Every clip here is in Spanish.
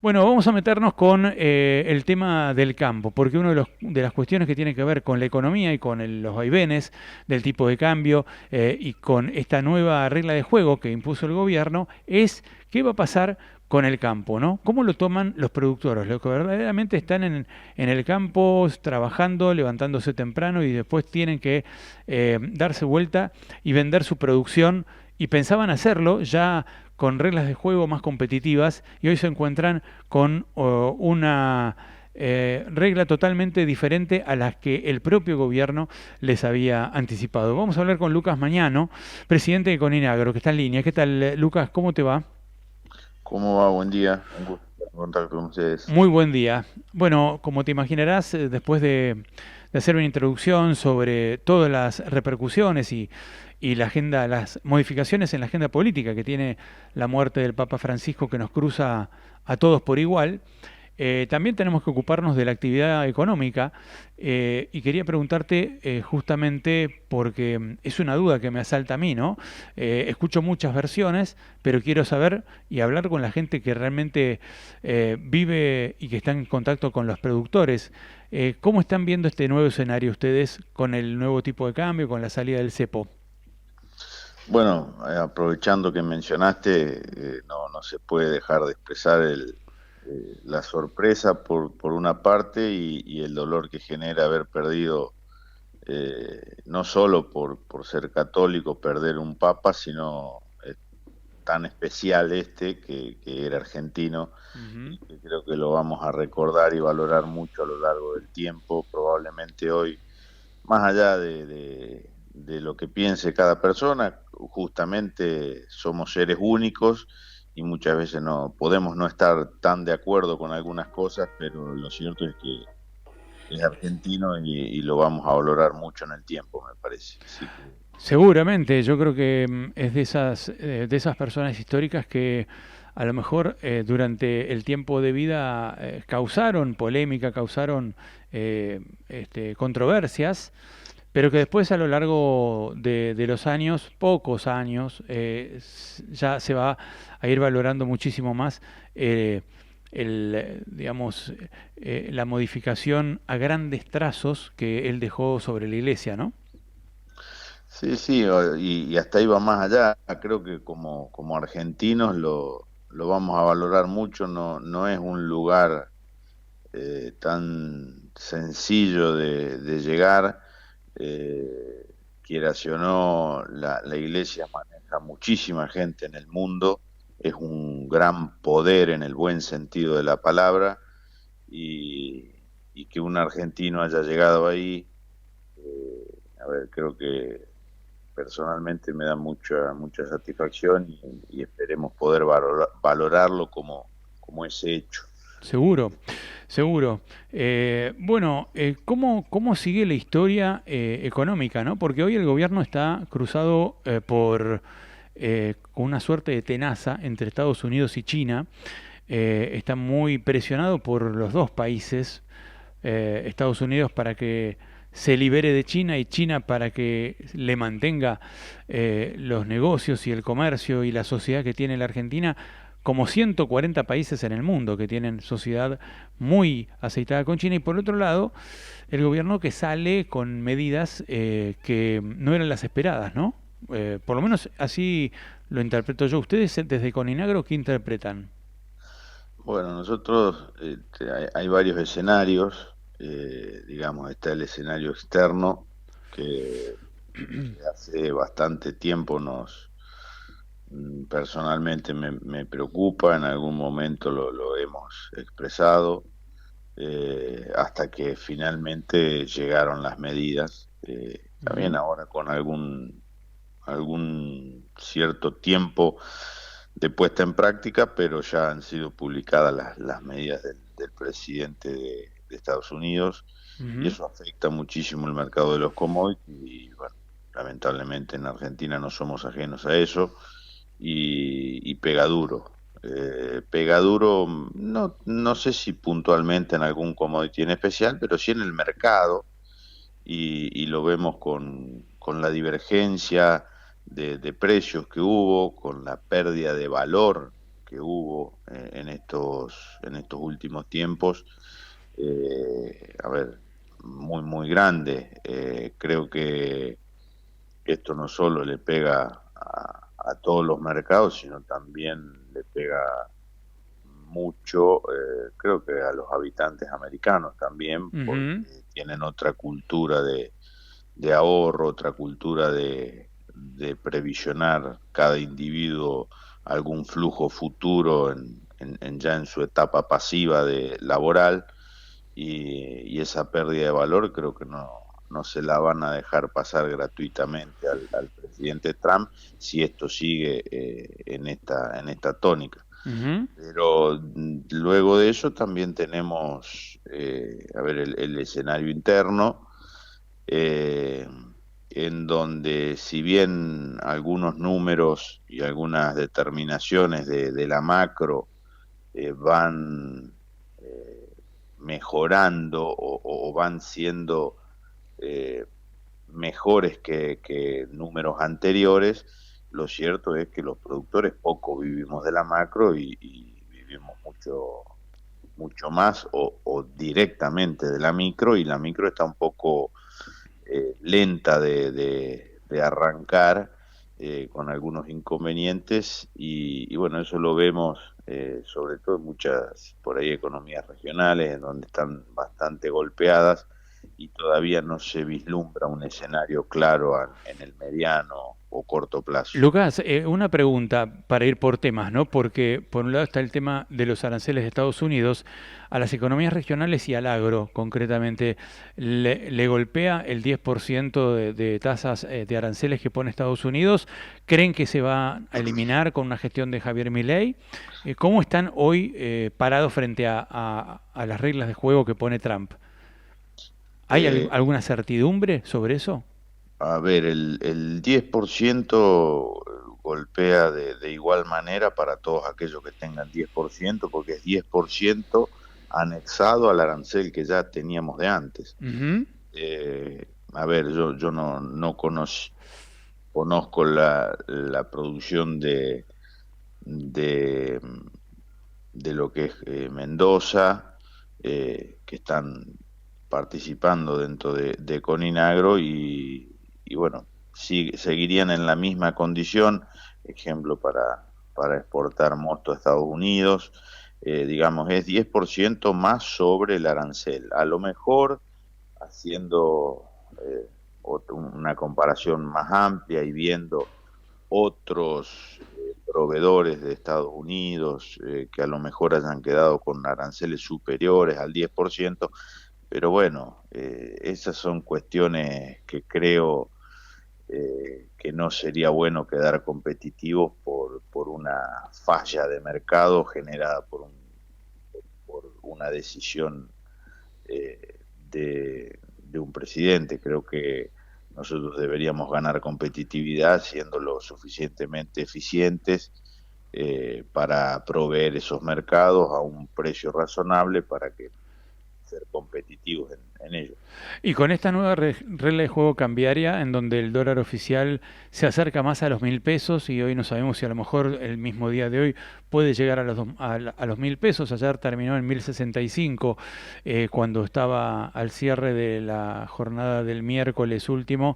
Bueno, vamos a meternos con el tema del campo, porque una de las cuestiones que tiene que ver con la economía y con los vaivenes del tipo de cambio y con esta nueva regla de juego que impuso el gobierno es qué va a pasar con el campo, ¿no? ¿Cómo lo toman los productores? Los que verdaderamente están en el campo trabajando, levantándose temprano y después tienen que darse vuelta y vender su producción y pensaban hacerlo ya con reglas de juego más competitivas y hoy se encuentran con una regla totalmente diferente a las que el propio gobierno les había anticipado. Vamos a hablar con Lucas Mañano, presidente de Coninagro, que está en línea. ¿Qué tal, Lucas? ¿Cómo te va? ¿Cómo va? Buen día. Un gusto estar en contacto con ustedes. Muy buen día. Bueno, como te imaginarás, después de hacer una introducción sobre todas las repercusiones y la agenda, las modificaciones en la agenda política que tiene la muerte del Papa Francisco que nos cruza a todos por igual, también tenemos que ocuparnos de la actividad económica y quería preguntarte justamente porque es una duda que me asalta a mí, ¿no? Escucho muchas versiones, pero quiero saber y hablar con la gente que realmente vive y que está en contacto con los productores. ¿Cómo están viendo este nuevo escenario ustedes con el nuevo tipo de cambio, con la salida del cepo? Bueno, aprovechando que mencionaste, no se puede dejar de expresar la sorpresa por una parte y el dolor que genera haber perdido, no solo por ser católico, perder un papa, sino tan especial que era argentino Ujú. y que creo que lo vamos a recordar y valorar mucho a lo largo del tiempo. Probablemente hoy, más allá de lo que piense cada persona, justamente somos seres únicos y muchas veces no podemos no estar tan de acuerdo con algunas cosas, pero lo cierto es que es argentino y lo vamos a valorar mucho en el tiempo, me parece. Así que Seguramente, yo creo que es de esas personas históricas que a lo mejor durante el tiempo de vida causaron polémica, causaron controversias, pero que después a lo largo de los años, pocos años, ya se va a ir valorando muchísimo más eh, digamos, la modificación a grandes trazos que él dejó sobre la iglesia, ¿no? sí, sí, y hasta ahí va más allá. Creo que como argentinos lo vamos a valorar mucho. No es un lugar tan sencillo de llegar. Quiera o no, la iglesia maneja muchísima gente en el mundo. Es un gran poder en el buen sentido de la palabra. Y, y que un argentino haya llegado ahí, a ver, creo que personalmente me da mucha satisfacción y esperemos poder valorarlo como ese hecho. Seguro, seguro. Bueno, ¿cómo sigue la historia económica, ¿no? Porque hoy el gobierno está cruzado por con una suerte de tenaza entre Estados Unidos y China. Está muy presionado por los dos países, Estados Unidos para que se libere de China y China para que le mantenga los negocios y el comercio y la sociedad que tiene la Argentina, como 140 países en el mundo que tienen sociedad muy aceitada con China, y por otro lado, el gobierno que sale con medidas que no eran las esperadas, ¿no? Por lo menos así lo interpreto yo. ¿Ustedes desde Coninagro qué interpretan? Bueno, nosotros hay varios escenarios, digamos, está el escenario externo que hace bastante tiempo personalmente me preocupa, en algún momento lo hemos expresado, hasta que finalmente llegaron las medidas, también Ujú. ahora con algún cierto tiempo de puesta en práctica, pero ya han sido publicadas las medidas del presidente de Estados Unidos y Ujú. eso afecta muchísimo el mercado de los commodities y bueno, lamentablemente en Argentina no somos ajenos a eso y pega duro. Pega duro, no sé si puntualmente en algún commodity en especial, pero sí en el mercado y lo vemos con la divergencia de precios que hubo, con la pérdida de valor que hubo en estos últimos tiempos, a ver, muy, muy grande. Creo que esto no solo le pega a todos los mercados, sino también le pega mucho, creo que a los habitantes americanos también, Ujú. porque tienen otra cultura de ahorro, otra cultura de previsionar cada individuo algún flujo futuro ya en su etapa pasiva de laboral, y esa pérdida de valor creo que no se la van a dejar pasar gratuitamente al presidente Trump si esto sigue en esta tónica. Ujú. Pero luego de eso también tenemos, a ver, el escenario interno, eh, en donde si bien algunos números y algunas determinaciones de la macro van eh, mejorando o van siendo eh, mejores que números anteriores, lo cierto es que los productores poco vivimos de la macro y vivimos mucho más o directamente de la micro, y la micro está un poco lenta de arrancar, con algunos inconvenientes, y bueno, eso lo vemos sobre todo en muchas por ahí economías regionales en donde están bastante golpeadas y todavía no se vislumbra un escenario claro en el mediano o corto plazo. Lucas, una pregunta para ir por temas, ¿no? Porque por un lado está el tema de los aranceles de Estados Unidos a las economías regionales y al agro, concretamente. ¿Le golpea el 10% de tasas de aranceles que pone Estados Unidos? ¿Creen que se va a eliminar con una gestión de Javier Milei? ¿Cómo están hoy parados frente a las reglas de juego que pone Trump? ¿Hay Eh, alguna certidumbre sobre eso? A ver, el 10% golpea de igual manera para todos aquellos que tengan 10%, porque es 10% anexado al arancel que ya teníamos de antes. Ujú. A ver, yo no conozco la producción de, de lo que es Mendoza, que están participando dentro de Coninagro, y bueno, seguirían en la misma condición, ejemplo para exportar mosto a Estados Unidos, digamos, es 10% más sobre el arancel. A lo mejor haciendo una comparación más amplia y viendo otros proveedores de Estados Unidos que a lo mejor hayan quedado con aranceles superiores al 10%, pero bueno, esas son cuestiones que creo que no sería bueno quedar competitivos por una falla de mercado generada por una decisión de un presidente. Creo que nosotros deberíamos ganar competitividad siendo lo suficientemente eficientes para proveer esos mercados a un precio razonable para que ser competitivos en ellos. Y con esta nueva regla de juego cambiaria, en donde el dólar oficial se acerca más a los 1.000 pesos y hoy no sabemos si a lo mejor el mismo día de hoy puede llegar a a los 1.000 pesos. Ayer terminó en 1.065, cuando estaba al cierre de la jornada del miércoles último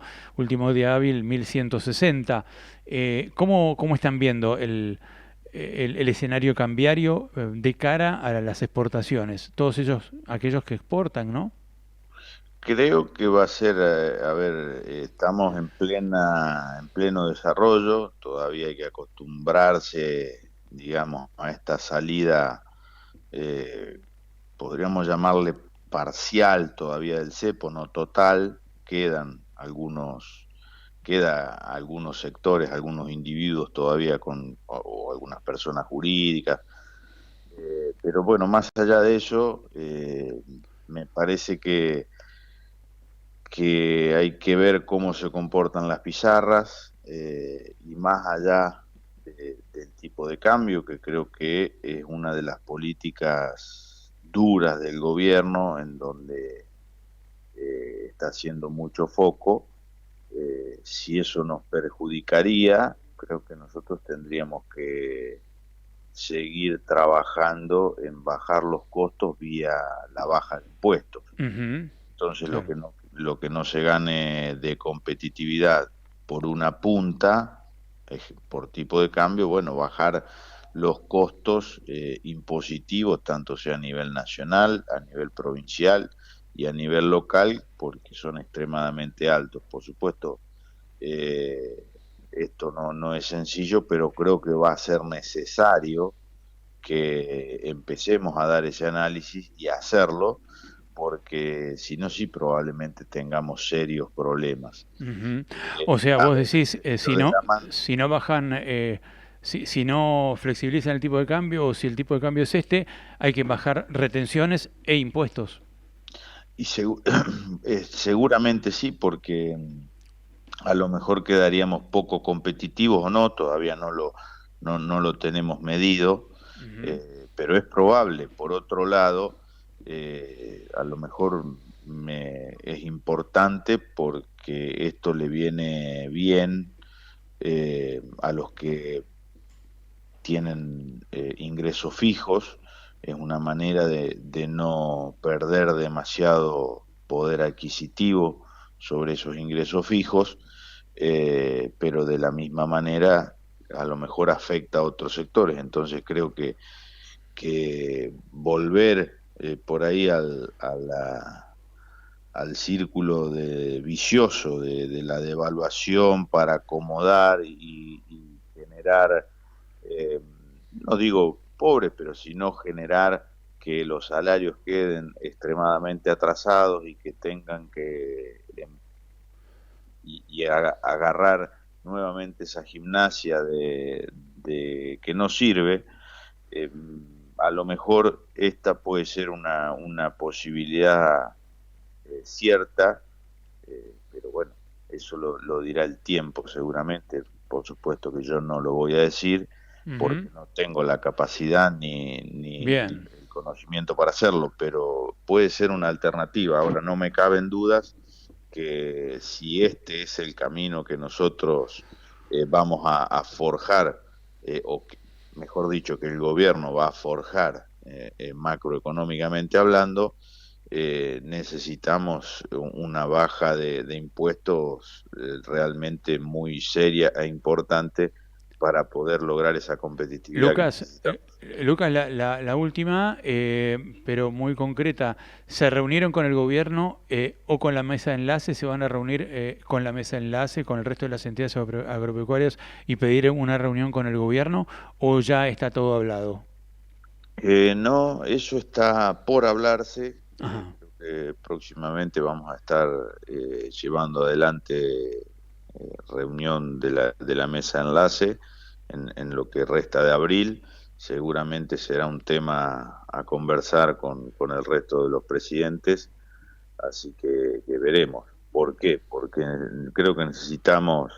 día hábil, 1.160. ¿Cómo están viendo el escenario cambiario de cara a las exportaciones? Todos ellos, aquellos que exportan, ¿no? Creo que va a ser, a ver, estamos en pleno desarrollo, todavía hay que acostumbrarse, digamos, a esta salida, eh, podríamos llamarle parcial todavía del cepo, no total, queda algunos sectores, algunos individuos todavía o algunas personas jurídicas, pero bueno, más allá de eso, me parece que hay que ver cómo se comportan las pizarras, y más allá del tipo de cambio, que creo que es una de las políticas duras del gobierno en donde está haciendo mucho foco. Si eso nos perjudicaría, creo que nosotros tendríamos seguir trabajando en bajar los costos vía la baja de impuestos. Ujú, Entonces claro. lo que no se gane de competitividad por una punta, por tipo de cambio, bueno, bajar los costos impositivos, tanto sea a nivel nacional, a nivel provincial y a nivel local, porque son extremadamente altos. Por supuesto, eh, esto no es sencillo, pero creo que va a ser necesario que empecemos a dar ese análisis y a hacerlo, porque si no, sí probablemente tengamos serios problemas. Ujú. O sea, A vos ver, decís, pero de la mano, si no bajan, si no flexibilizan el tipo de cambio o si el tipo de cambio es este, hay que bajar retenciones e impuestos. y seguramente sí, porque a lo mejor quedaríamos poco competitivos o no, todavía no lo tenemos medido, Ujú. pero es probable. Por otro lado, a lo mejor es importante porque esto le viene bien a los que tienen ingresos fijos, es una manera de no perder demasiado poder adquisitivo sobre esos ingresos fijos, pero de la misma manera a lo mejor afecta a otros sectores. Entonces creo que volver por ahí al círculo vicioso de la devaluación para acomodar y generar, eh, no digo pobres, pero sino generar que los salarios queden extremadamente atrasados y que tengan que agarrar nuevamente esa gimnasia de que no sirve. eh, a lo mejor esta puede ser una posibilidad cierta, pero bueno, eso lo dirá el tiempo seguramente. Por supuesto que yo no lo voy a decir Ujú. porque no tengo la capacidad ni Bien. el conocimiento para hacerlo, pero puede ser una alternativa. Ahora, no me caben dudas que si este es el camino que nosotros vamos a forjar, mejor dicho, que el gobierno va a forjar macroeconómicamente hablando, necesitamos una baja de impuestos realmente muy seria e importante para poder lograr esa competitividad que Lucas, necesitamos. Lucas, la última, pero muy concreta. ¿Se reunieron con el gobierno o con la mesa de enlace? ¿Se van a reunir con la mesa de enlace, con el resto de las entidades agropecuarias y pedir una reunión con el gobierno? ¿O ya está todo hablado? No, eso está por hablarse. Ajá. Creo que próximamente vamos a estar llevando adelante reunión de la mesa de enlace en lo que resta de abril. Seguramente será un tema a conversar con el resto de los presidentes, así que veremos. ¿Por qué? Porque creo que necesitamos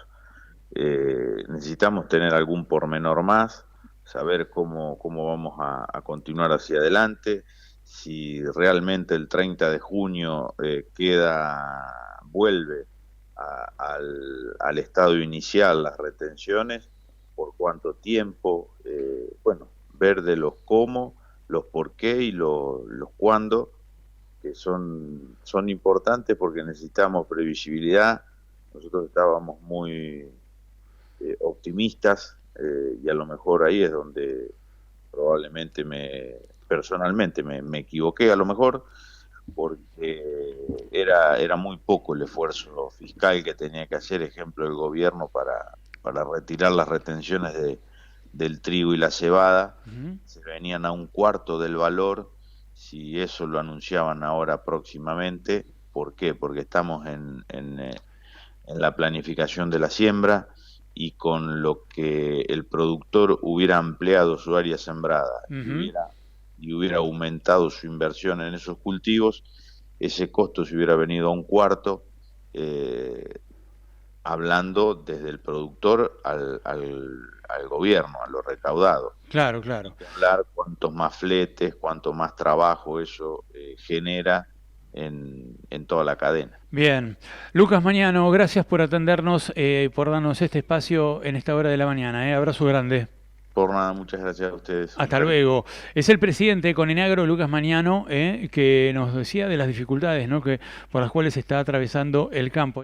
tener algún pormenor más, saber cómo vamos a continuar hacia adelante, si realmente el 30 de junio vuelve al estado inicial las retenciones, por cuánto tiempo, bueno, ver de los cómo, los por qué y los cuándo, que son importantes porque necesitamos previsibilidad. Nosotros estábamos muy optimistas y a lo mejor ahí es donde probablemente personalmente me equivoqué a lo mejor porque era muy poco el esfuerzo fiscal que tenía que hacer, ejemplo, el gobierno para retirar las retenciones del trigo y la cebada. Ujú. Se venían a un cuarto del valor, si eso lo anunciaban ahora próximamente. ¿Por qué? Porque estamos en la planificación de la siembra y con lo que el productor hubiera ampliado su área sembrada Ujú. y hubiera aumentado su inversión en esos cultivos, ese costo se hubiera venido a un cuarto, eh, hablando desde el productor al gobierno, a lo recaudado. Claro, Ni claro. que hablar cuantos más fletes, cuanto más trabajo eso genera en toda la cadena. Bien. Lucas Mañano, gracias por atendernos, por darnos este espacio en esta hora de la mañana. Abrazo grande. Por nada, muchas gracias a ustedes. Hasta luego. Es el presidente de Conenagro, Lucas Mañano, que nos decía de las dificultades, ¿no?, por las cuales está atravesando el campo.